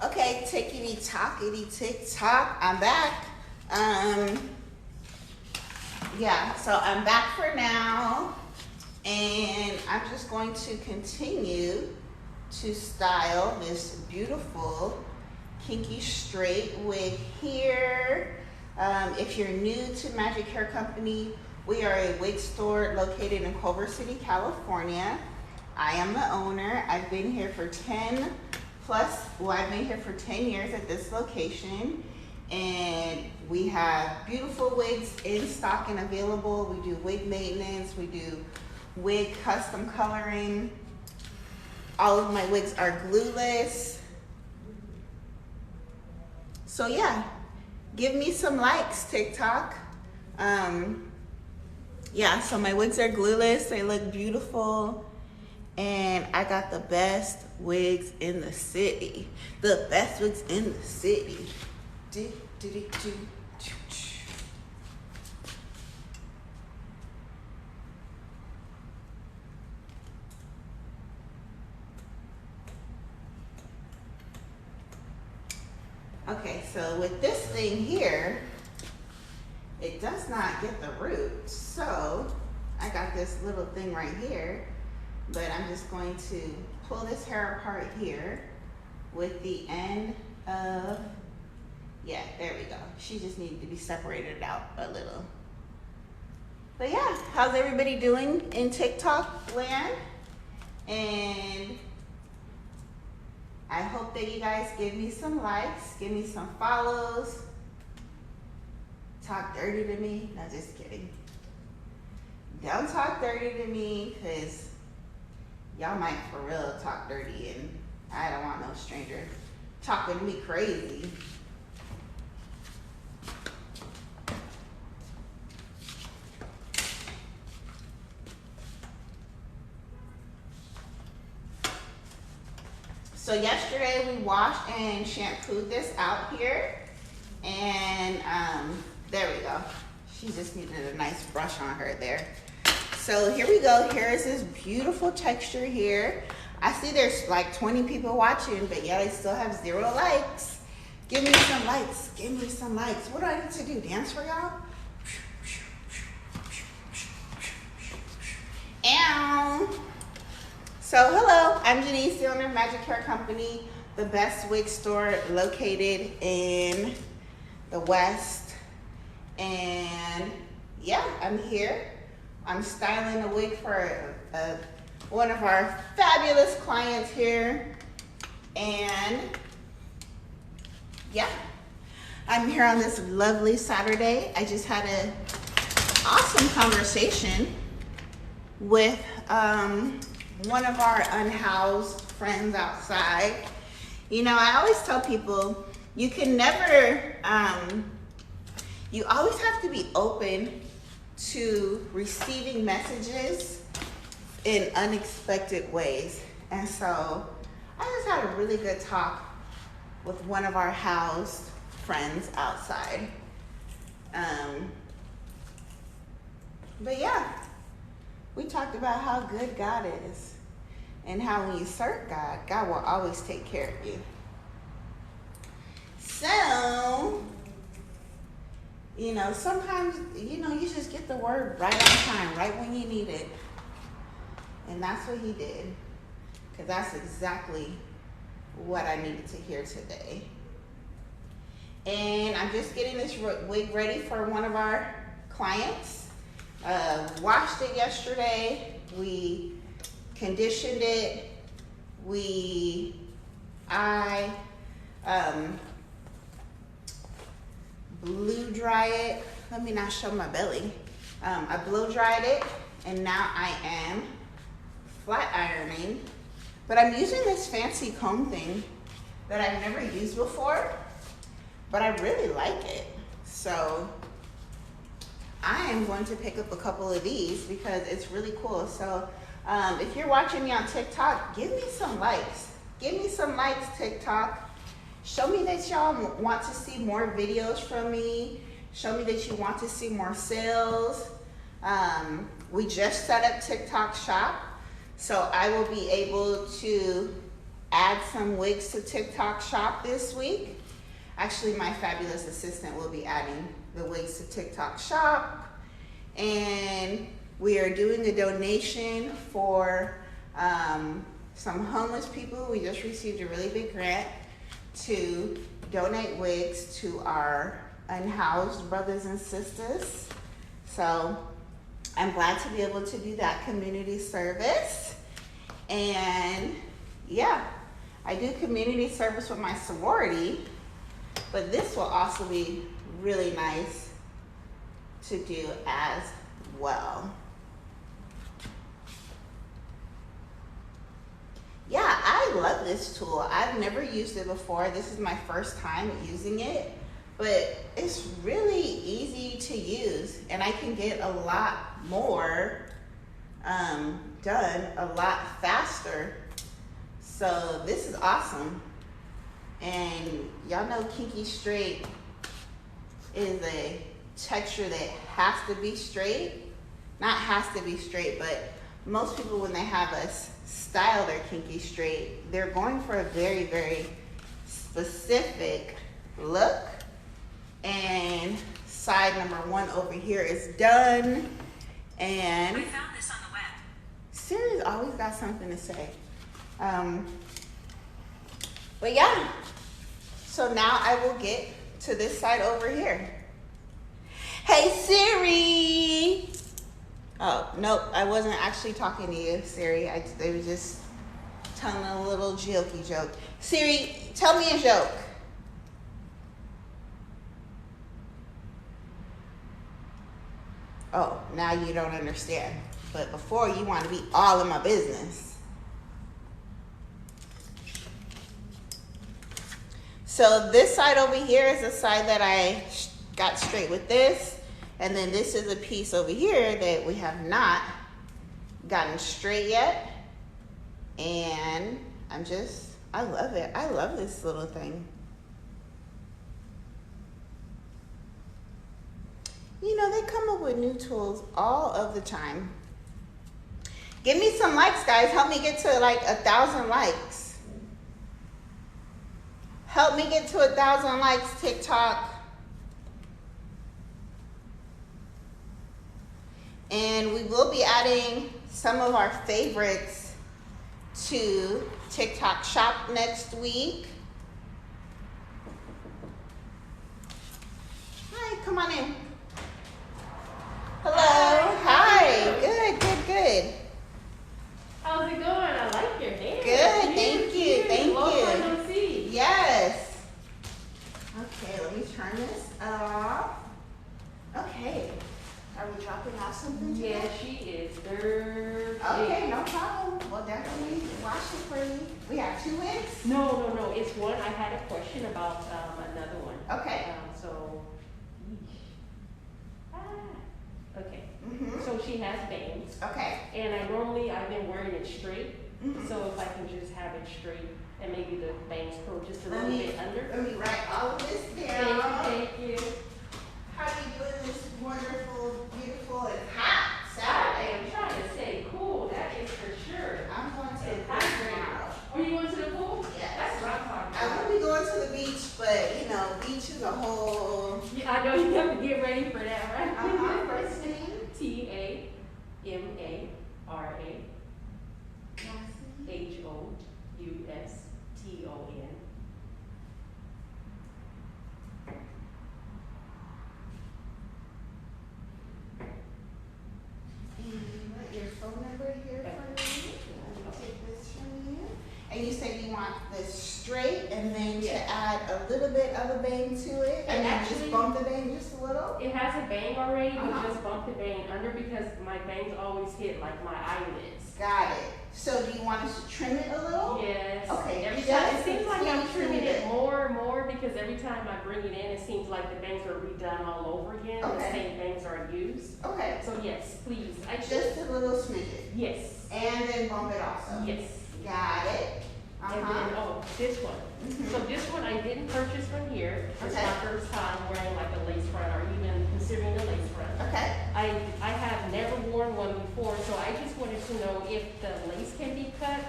Okay, tickety tockety tick tock. I'm back. Yeah, so I'm back for now, and I'm just going to continue to style this beautiful kinky straight wig here. If you're new to Magic Hair Company, we are a wig store located in Culver City, California. I am the owner. I've been here for 10 years at this location, and we have beautiful wigs in stock and available. We do wig maintenance, we do wig custom coloring. All of my wigs are glueless. So yeah, give me some likes, TikTok. Yeah, so my wigs are glueless, they look beautiful. And I got the best wigs in the city. The best wigs in the city. Okay, so with this thing here, it does not get the root. So I got this little thing right here. But I'm just going to pull this hair apart here with the end of, yeah, there we go. She just needed to be separated out a little. But yeah, how's everybody doing in TikTok land? And I hope that you guys give me some likes, give me some follows. Talk dirty to me? No, just kidding. Don't talk dirty to me, because y'all might for real talk dirty, and I don't want no stranger talking to me crazy. So yesterday we washed and shampooed this out here, and there we go. She just needed a nice brush on her there. So here we go. Here is this beautiful texture here. I see there's like 20 people watching, but yeah, they still have 0 likes. Give me some likes. Give me some likes. What do I need to do? Dance for y'all? Ow. So hello, I'm Janice, the owner of Magic Hair Company, the best wig store located in the West. And yeah, I'm here. I'm styling a wig for one of our fabulous clients here. And yeah, I'm here on this lovely Saturday. I just had an awesome conversation with one of our unhoused friends outside. You know, I always tell people, you can never, you always have to be open to receiving messages in unexpected ways. And so I just had a really good talk with one of our housed friends outside. But yeah, we talked about how good God is, and how when you serve God, God will always take care of you. So, you know, sometimes, you know, you just get the word right on time, right when you need it. And that's what he did. Because that's exactly what I needed to hear today. And I'm just getting this wig ready for one of our clients. Washed it yesterday. We conditioned it. I blow dry it. Let me not show my belly. I blow dried it, and now I am flat ironing. But I'm using this fancy comb thing that I've never used before, but I really like it. So I am going to pick up a couple of these because it's really cool. So if you're watching me on TikTok, give me some likes. Give me some likes, TikTok. Show me that y'all want to see more videos from me. Show me that you want to see more sales. We just set up TikTok Shop, so I will be able to add some wigs to TikTok Shop this week. Actually, my fabulous assistant will be adding the wigs to TikTok Shop. And we are doing a donation for some homeless people. We just received a really big grant to donate wigs to our unhoused brothers and sisters. So I'm glad to be able to do that community service. And yeah, I do community service with my sorority, but this will also be really nice to do as well. Yeah, I love this tool. I've never used it before. This is my first time using it, but it's really easy to use, and I can get a lot more done a lot faster. So this is awesome. And y'all know kinky straight is a texture that has to be straight. Not has to be straight, but most people, when they have us style their kinky straight, they're going for a very, very specific look. And side number 1 over here is done. And I found this on the web. Siri's always got something to say. But yeah, so now I will get to this side over here. Hey Siri! Oh, nope, I wasn't actually talking to you, Siri. They was just telling a little jokey joke. Siri, tell me a joke. Oh, now you don't understand. But before, you want to be all in my business. So this side over here is the side that I got straight with this. And then this is a piece over here that we have not gotten straight yet. And I love it. I love this little thing. You know, they come up with new tools all of the time. Give me some likes, guys. Help me get to like 1,000 likes. Help me get to 1,000 likes, TikTok. And we will be adding some of our favorites to TikTok Shop next week. Hi, come on in. Hello. Hi. Good. How's it going? I like your hair. Good. Thank you. Thank Long you. time no see. Yes. Okay, let me turn this off. Okay. Are we dropping off something today? Yeah, she is dirty. Okay, no problem. We'll definitely wash it for you. We have 2 wigs? No. It's one. I had a question about another one. Okay. Okay. Mm-hmm. So she has bangs. Okay. And I've been wearing it straight. Mm-hmm. So if I can just have it straight and maybe the bangs curl just a little bit under. Let me write all of this down. Thank you. How are you doing this wonderful, beautiful, and hot I Saturday? am trying to stay cool. That is for sure. I'm going to the It's beach hot tomorrow. Are you going to the pool? Yes. That's what I'm talking I about. will be going to the beach, but you know, beach is a whole. Yeah, I know you have to get ready for that, right? First name. TAMARAHOUSTON. And what your phone number here for me? Let me take this from you. And you said you want this straight, and then to add a little bit of a bang to it, and then just bump the bang just a little. It has a bang already, but just bump the bang under because my bangs always hit like my eyelids. Got it. So do you want us to trim it a little? Yes. Okay. Every Just time it seems like I'm trim trimming it. it more because every time I bring it in, it seems like the bangs are redone all over again. Okay. The same bangs are used. Okay. So yes, please. Just a little smidget. Yes. And then bump it also. Yes. Got it. And then, this one. So this one I didn't purchase from here. It's Okay. my first time wearing like a lace front or even considering a lace front. Okay. I have never worn one before, so I just wanted to know if the lace can be cut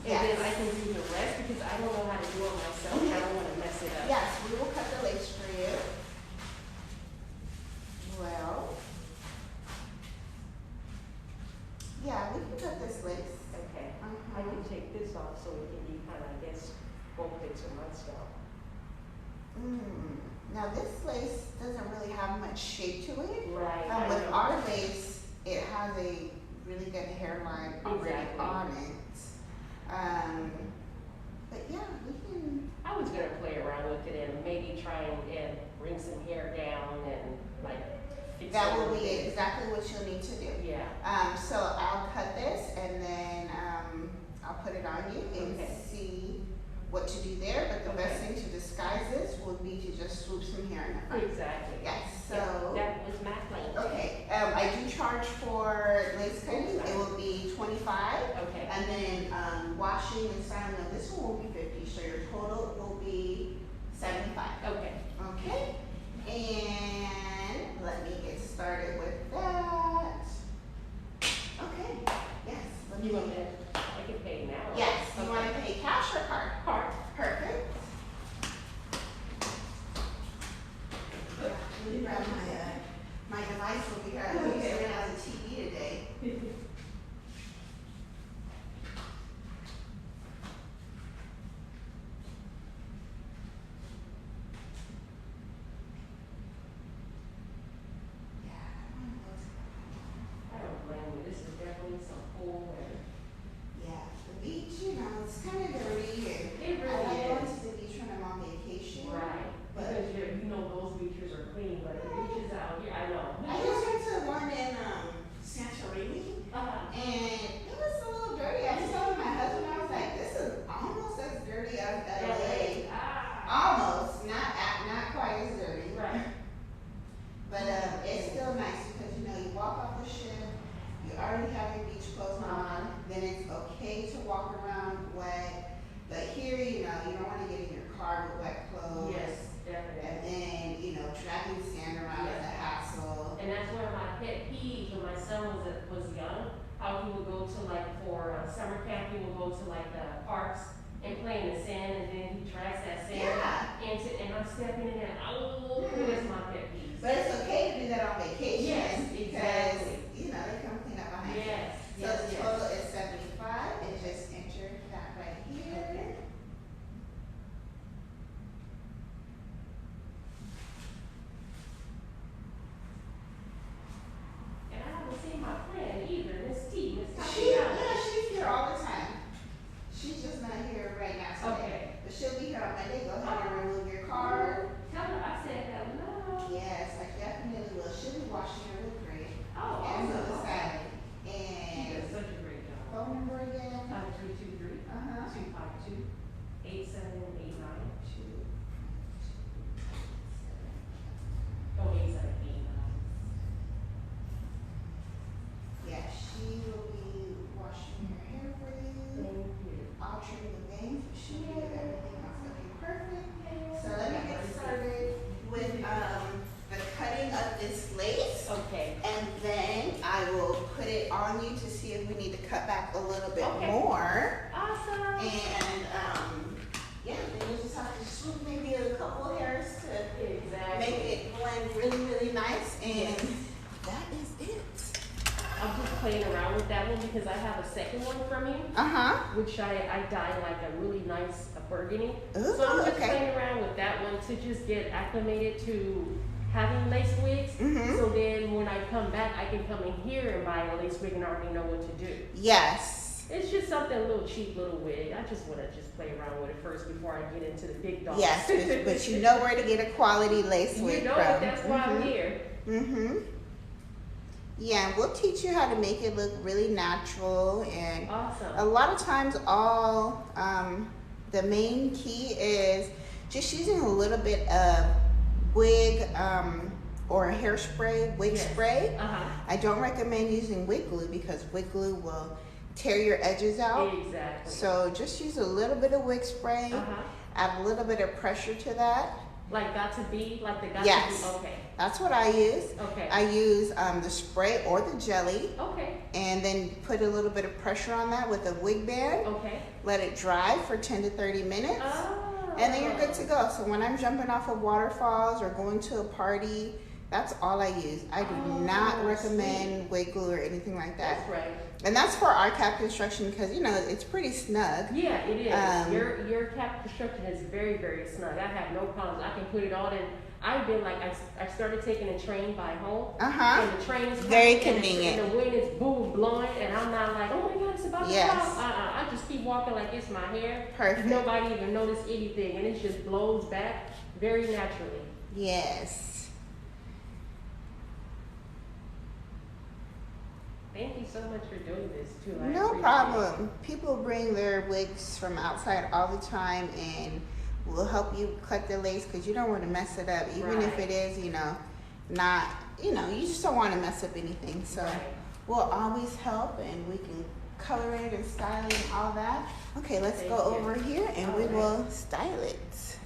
And then I can do the rest because I don't know how to do it myself. I don't want to mess it up. Yes, we will cut the lace for you. Well, yeah, we can cut this lace. Okay. I can take this off so it can be kind of, I guess, bolted to my scalp. Now this lace doesn't really have much shape to it. Right. With our lace, it has a really good hairline already on it. But yeah, we can. I was gonna play around with it and maybe try and bring some hair down and like fix That it a will little be bit. exactly what you'll need to do. Yeah. So I'll cut this and then I'll put it on you and Okay. see what to do there. But the best thing to disguise this would be to just swoop some hair in the front. Exactly. Yes. So. Yeah, that was my plan. Okay. I do charge for lace cutting. It will be $25. Okay. And then washing and styling of this one will be $50. So your total will be $75. Okay. Okay. And let me get started with that. Okay. Yes. Let You me. want me to, I can pay now. Yes. You Okay. want to pay cash or card? Card. Perfect. Let me grab my device over here. I think it ran out of TV today. I don't blame you. This is definitely some cool weather. Yeah, the beach, it's kind of dirty and It I really like going is. to the beach when I'm on vacation. Right. But Because you know those beaches are clean, but the beaches out here, I know. I just went to one in Santorini and it was a little dirty. I was telling my husband, I was like, this is almost as dirty as LA. Almost, not quite as dirty. Right. But it's still nice because you walk off the ship, you already have your beach clothes on, then it's okay to walk around wet. But here, you don't want to get in your car with wet clothes. Yes, definitely. And then, dragging sand around is a hassle. And that's one of my pet peeves when my son was young, how he would go to for summer camp, he would go to the parks and play in the sand and then he drags that sand and I'm stepping in and that's my pet peeve. But it's okay to do that on vacation. Yes, because, exactly. they come clean up behind you. Yes, So yes, the yes. total is $75 and just enter that right here. Okay. And I haven't seen my friend either, Miss T. She's here all the time. She's just not here right now today. Okay. But she'll be here on Monday. Go ahead and remove your card. Tell her I said hello. Yes, I definitely will. She'll be washing her with great. Oh, And awesome. the side. She And does such a great job. phone number again. 323 252 8789. Oh, 8789. Yeah, she will be washing your hair for you. Thank you. I'll trim the bangs. She'll do everything else looking perfect. So let me get started with the cutting of this lace. Okay. And then I will put it on you to see if we need to cut back a little bit Okay. more. Awesome. And then you just have to swoop maybe a couple hairs to Exactly. make it blend really, really nice. And that is it. I'm just playing around with that one because I have a second one from you, which I dyed a really nice burgundy. Ooh, So I'm just okay. playing around with that one to just get acclimated to having lace wigs. So then when I come back, I can come in here and buy a lace wig and already know what to do. Yes. It's just something, a little cheap little wig. I just want to just play around with it first before I get into the big dogs. Yes, but you know where to get a quality lace wig You know from. it, that's why I'm here. Yeah, and we'll teach you how to make it look really natural. And Awesome. a lot of times the main key is just using a little bit of wig or a hairspray, wig spray. I don't recommend using wig glue because wig glue will tear your edges out. Exactly. So just use a little bit of wig spray, add a little bit of pressure to that, Like got to be, like the got Yes. to be, okay. That's what I use. Okay. I use the spray or the jelly. Okay. And then put a little bit of pressure on that with a wig band. Okay. Let it dry for 10 to 30 minutes. Oh. And then you're good to go. So when I'm jumping off of waterfalls or going to a party, that's all I use. I do not recommend wig glue or anything like that. That's right. And that's for our cap construction because, you know, it's pretty snug. Yeah, it is. Your cap construction is very, very snug. I have no problems. I can put it all in. I've been like, I started taking a train by home. And the train is very coming, convenient. And the wind is boom blowing, and I'm not like, oh my God, it's about to Yes. stop. I just keep walking like it's my hair. Perfect. Nobody even notice anything, and it just blows back very naturally. Yes. Thank you so much for doing this too. I No appreciate problem. People bring their wigs from outside all the time, and we'll help you cut the lace because you don't want to mess it up, even if it is, you know, not, you know, you just don't want to mess up anything. So we'll always help, and we can color it and style it and all that. Okay, let's go over here and we will style it.